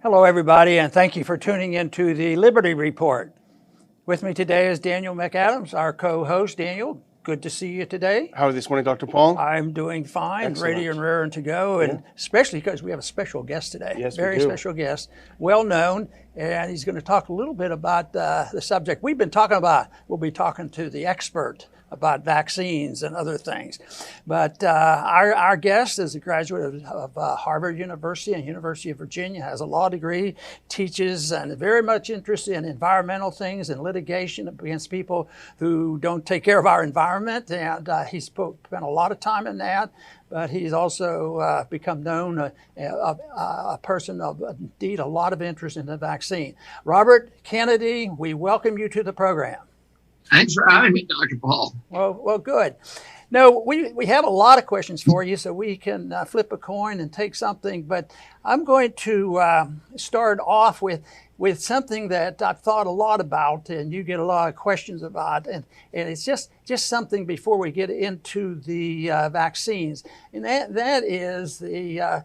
Hello, everybody, and thank you for tuning into the Liberty Report. With me today is Daniel McAdams, our co-host. Daniel, good to see you today. How are you this morning, Dr. Paul? I'm doing fine, Excellent. ready and raring to go, and especially because we have a special guest today. Yes, Very we do. special guest, well known, and he's going to talk a little bit about the subject we've been talking about. We'll be talking to the expert about vaccines and other things. But our guest is a graduate of Harvard University and University of Virginia, has a law degree, teaches, and very much interested in environmental things and litigation against people who don't take care of our environment. And he's spent a lot of time in that. But he's also become known a person of indeed a lot of interest in the vaccine. Robert Kennedy, we welcome you to the program. Thanks for having me, Dr. Paul. Well, good. No, we have a lot of questions for you, so we can flip a coin and take something. But I'm going to start off with something that I've thought a lot about, and you get a lot of questions about, and it's just something before we get into the vaccines, and that is the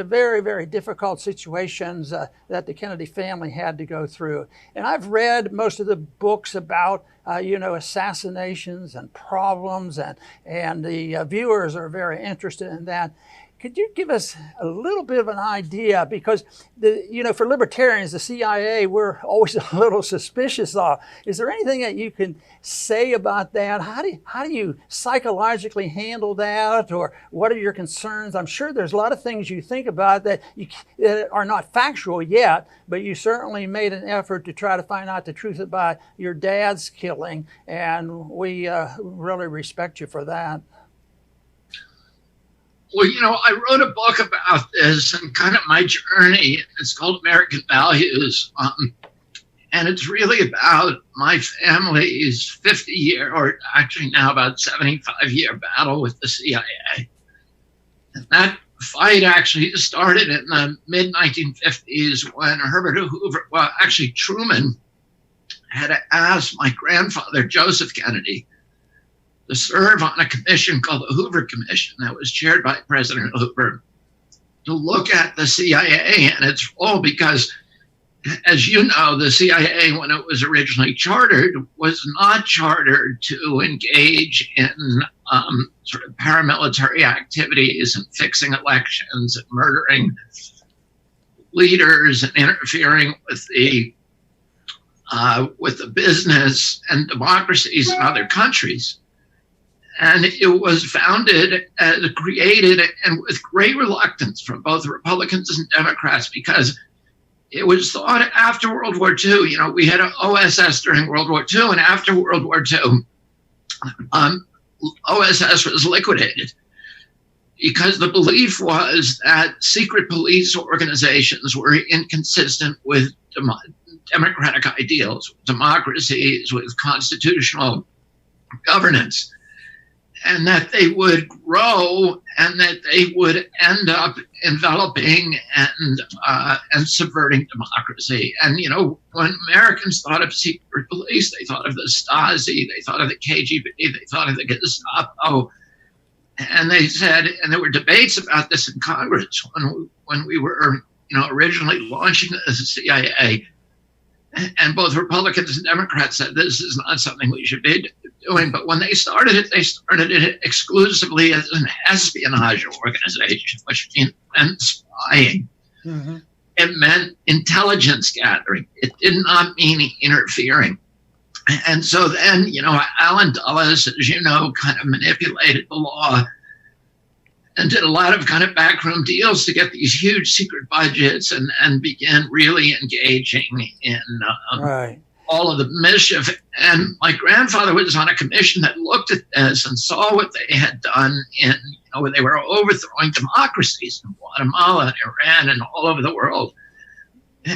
very, very difficult situations that the Kennedy family had to go through. And I've read most of the books about assassinations and problems, and the viewers are very interested in that. Could you give us a little bit of an idea? Because for libertarians, the CIA, we're always a little suspicious of. Is there anything that you can say about that? How do you psychologically handle that, or what are your concerns? I'm sure there's a lot of things you think about that are not factual yet, but you certainly made an effort to try to find out the truth about your dad's killing, and we really respect you for that. Well, I wrote a book about this and kind of my journey. It's called American Values. And it's really about my family's 50-year, or actually now about 75-year battle with the CIA. And that fight actually started in the mid-1950s when Herbert Hoover, Truman, had asked my grandfather, Joseph Kennedy, to serve on a commission called the Hoover Commission that was chaired by President Hoover to look at the CIA and its role, because, as you know, the CIA, when it was originally chartered, was not chartered to engage in sort of paramilitary activities and fixing elections and murdering leaders and interfering with the business and democracies in other countries. And it was created and with great reluctance from both Republicans and Democrats, because it was thought after World War II, we had an OSS during World War II, and after World War II, OSS was liquidated because the belief was that secret police organizations were inconsistent with democratic ideals, democracies, with constitutional governance, and that they would grow and that they would end up enveloping and subverting democracy. And, when Americans thought of secret police, they thought of the Stasi, they thought of the KGB, they thought of the Gestapo. And they said, and there were debates about this in Congress when we were, originally launching the CIA. And both Republicans and Democrats said this is not something we should be doing. But when they started it exclusively as an espionage organization, which meant spying. Mm-hmm. It meant intelligence gathering. It did not mean interfering. And so then, Allen Dulles, as you know, kind of manipulated the law and did a lot of kind of backroom deals to get these huge secret budgets and began really engaging in all of the mischief. And my grandfather was on a commission that looked at this and saw what they had done when they were overthrowing democracies in Guatemala and Iran and all over the world.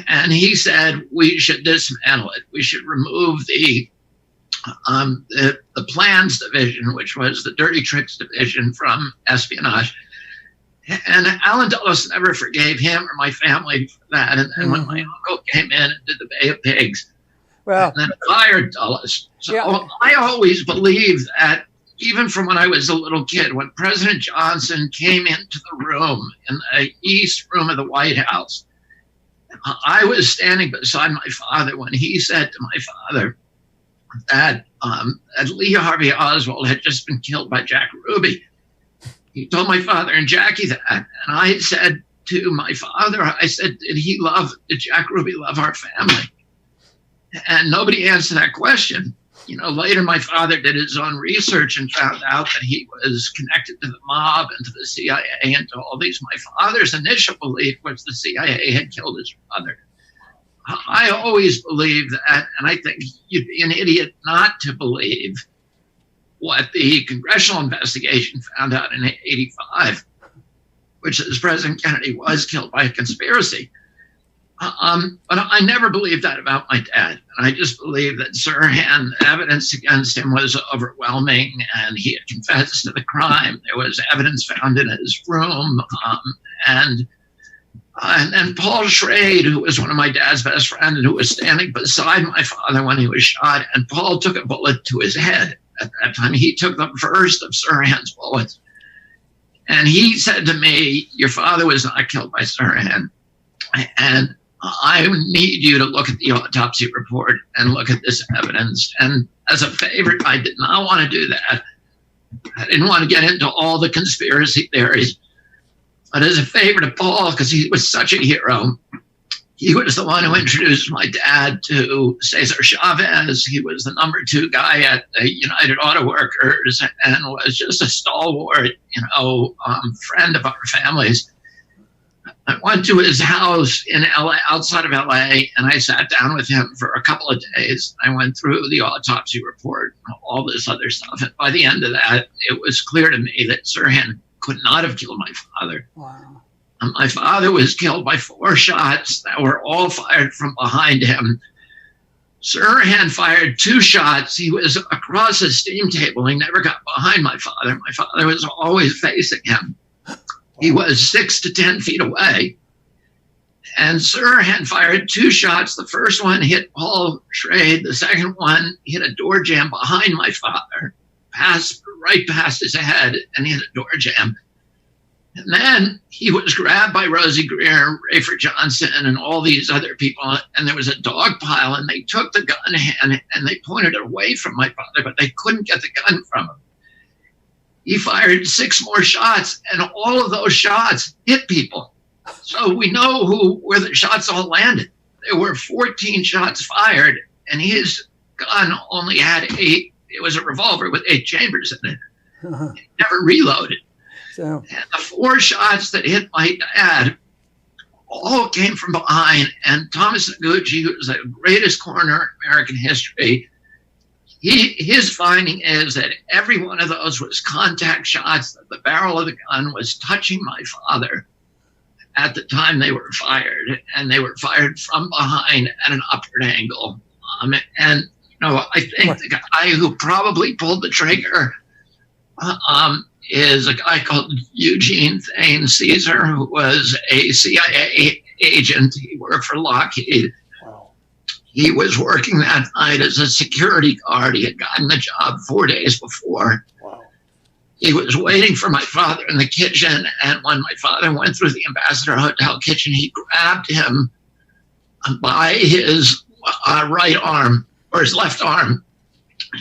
And he said, we should dismantle it. We should remove the plans division, which was the dirty tricks division, from espionage. And Allen Dulles never forgave him or my family for that. And when my uncle came in and did the Bay of Pigs, and then fired Dulles. So I always believed that, even from when I was a little kid, when President Johnson came into the room, in the East Room of the White House, I was standing beside my father when he said to my father that Lee Harvey Oswald had just been killed by Jack Ruby. He told my father and Jackie that, and I said to my father, I said, did Jack Ruby love our family? And nobody answered that question. You know, later my father did his own research and found out that he was connected to the mob and to the CIA and to all these. My father's initial belief was the CIA had killed his brother. I always believed that, and I think you'd be an idiot not to believe what the congressional investigation found out in '85, which is President Kennedy was killed by a conspiracy. But I never believed that about my dad. And I just believed that Sirhan, the evidence against him was overwhelming, and he had confessed to the crime. There was evidence found in his room. And then Paul Schrade, who was one of my dad's best friends and who was standing beside my father when he was shot, and Paul took a bullet to his head at that time. He took the first of Sirhan's bullets. And he said to me, your father was not killed by Sirhan. And I need you to look at the autopsy report and look at this evidence. And as a favor, I did not want to do that. I didn't want to get into all the conspiracy theories. But as a favor to Paul, because he was such a hero, he was the one who introduced my dad to Cesar Chavez. He was the #2 guy at the United Auto Workers and was just a stalwart, friend of our families. I went to his house in LA, outside of LA, and I sat down with him for a couple of days. I went through the autopsy report, all this other stuff. And by the end of that, it was clear to me that Sirhan could not have killed my father. Wow. My father was killed by 4 shots that were all fired from behind him. Sirhan fired 2 shots. He was across a steam table. He never got behind my father. My father was always facing him. He was 6 to 10 feet away. And Sirhan fired 2 shots. The first one hit Paul Schrade. The second one hit a door jamb behind my father, right past his head, and hit a door jamb. And then he was grabbed by Rosie Greer, Rayford Johnson, and all these other people. And there was a dog pile, and they took the gun and they pointed it away from my father, but they couldn't get the gun from him. He fired 6 more shots, and all of those shots hit people. So we know where the shots all landed. There were 14 shots fired, and his gun only had 8. It was a revolver with 8 chambers in it. It never reloaded. So, and the 4 shots that hit my dad all came from behind. And Thomas Noguchi, who was the greatest coroner in American history, his finding is that every one of those was contact shots, that the barrel of the gun was touching my father at the time they were fired, and they were fired from behind at an upward angle. I think the guy who probably pulled the trigger is a guy called Eugene Thane Caesar, who was a CIA agent. He worked for Lockheed. Wow. He was working that night as a security guard. He had gotten the job 4 days before. Wow. He was waiting for my father in the kitchen, and when my father went through the Ambassador Hotel kitchen, he grabbed him by his right arm, or his left arm,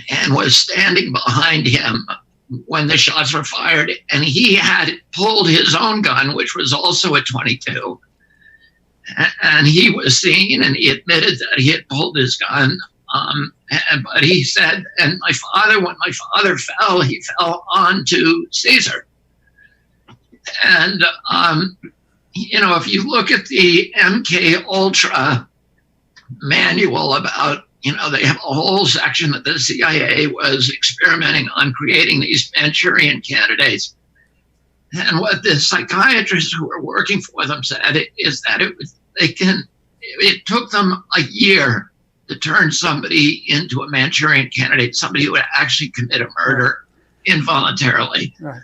and was standing behind him when the shots were fired. And he had pulled his own gun, which was also a .22. And he was seen, and he admitted that he had pulled his gun. But he said, and when my father fell, he fell onto Caesar. And, if you look at the MK Ultra manual about, they have a whole section that the CIA was experimenting on creating these Manchurian candidates. And what the psychiatrists who were working for them said is that it took them a year to turn somebody into a Manchurian candidate, somebody who would actually commit a murder involuntarily. Right.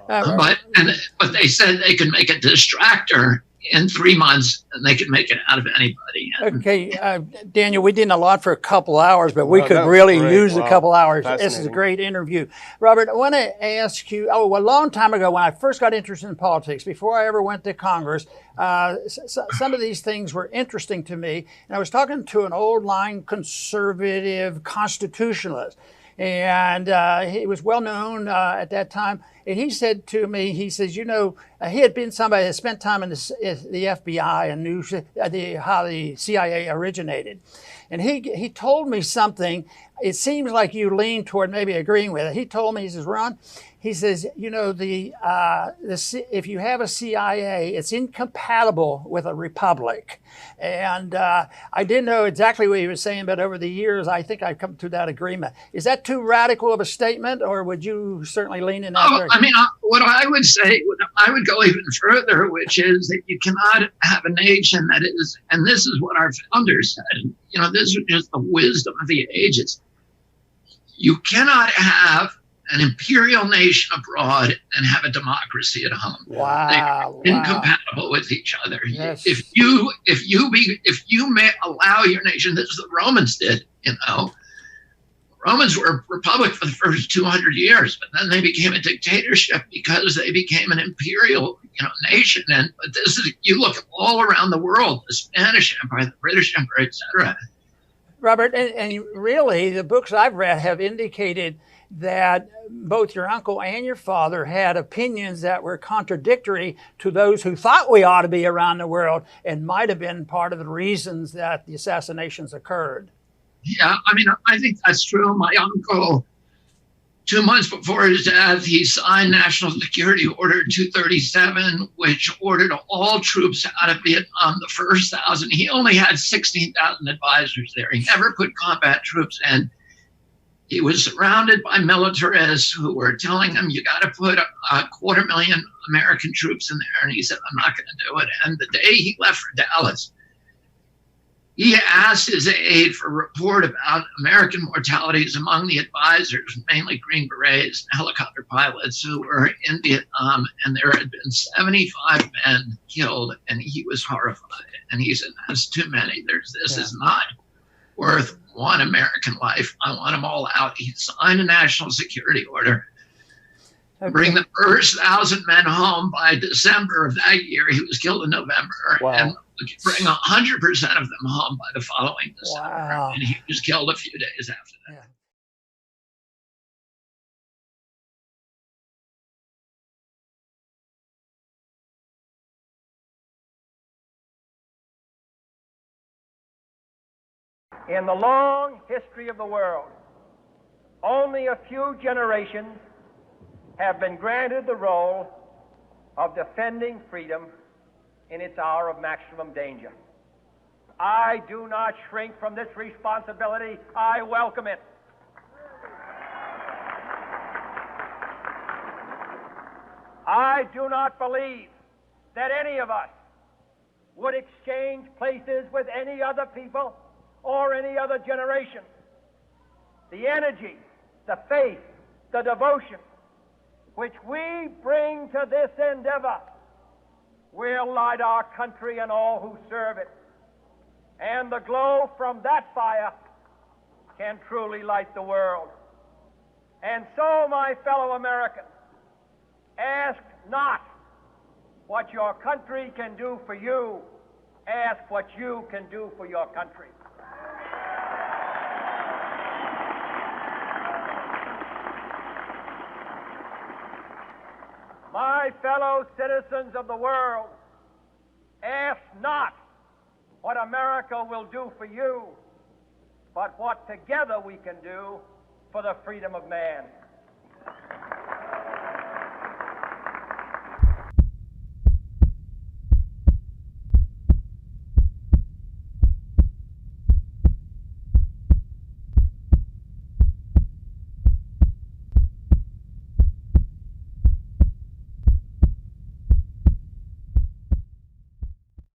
But they said they could make a distractor in 3 months, and they can make it out of anybody. Okay, Daniel, we did a lot for a couple hours, but we Well, could that was really great. use a Wow. couple hours. This is a Fascinating. great interview. Robert, I want to ask you, a long time ago when I first got interested in politics, before I ever went to Congress, some of these things were interesting to me. And I was talking to an old line conservative constitutionalist. And he was well known at that time. And he said to me, he says, you know, he had been somebody that spent time in the FBI and knew how the CIA originated. And he told me something. It seems like you lean toward maybe agreeing with it. He told me, he says, Ron, he says, you know, if you have a CIA, it's incompatible with a republic. And I didn't know exactly what he was saying, but over the years, I think I've come to that agreement. Is that too radical of a statement, or would you certainly lean in that direction? I mean, what I would say, I would go even further, which is that you cannot have a nation that is, and this is what our founders said, you know, this is just the wisdom of the ages. You cannot have an imperial nation abroad and have a democracy at home. Wow. They're incompatible with each other. Yes. If you may allow your nation, this is what the Romans did, you know. Romans were a republic for the first 200 years, but then they became a dictatorship because they became an imperial, you know, nation. And but this is, you look all around the world, the Spanish Empire, the British Empire, etc. Robert, and really, the books I've read have indicated that both your uncle and your father had opinions that were contradictory to those who thought we ought to be around the world, and might have been part of the reasons that the assassinations occurred. Yeah, I mean, I think that's true. My uncle, 2 months before his death, he signed National Security Order 237, which ordered all troops out of Vietnam, the first 1,000. He only had 16,000 advisors there. He never put combat troops in. He was surrounded by militarists who were telling him, you got to put a 250,000 American troops in there. And he said, I'm not going to do it. And the day he left for Dallas, he asked his aide for a report about American mortalities among the advisors, mainly Green Berets and helicopter pilots who were in Vietnam. And there had been 75 men killed, and he was horrified. And he said, that's too many. This is not worth one American life. I want them all out. He signed a national security order. Okay. Bring the first 1,000 men home by December of that year. He was killed in November. Wow. And bring 100% of them home by the following December. Wow. And he was killed a few days after that. Yeah. In the long history of the world, only a few generations have been granted the role of defending freedom in its hour of maximum danger. I do not shrink from this responsibility. I welcome it. I do not believe that any of us would exchange places with any other people or any other generation. The energy, the faith, the devotion which we bring to this endeavor will light our country and all who serve it. And the glow from that fire can truly light the world. And so, my fellow Americans, ask not what your country can do for you, ask what you can do for your country. My fellow citizens of the world, ask not what America will do for you, but what together we can do for the freedom of man.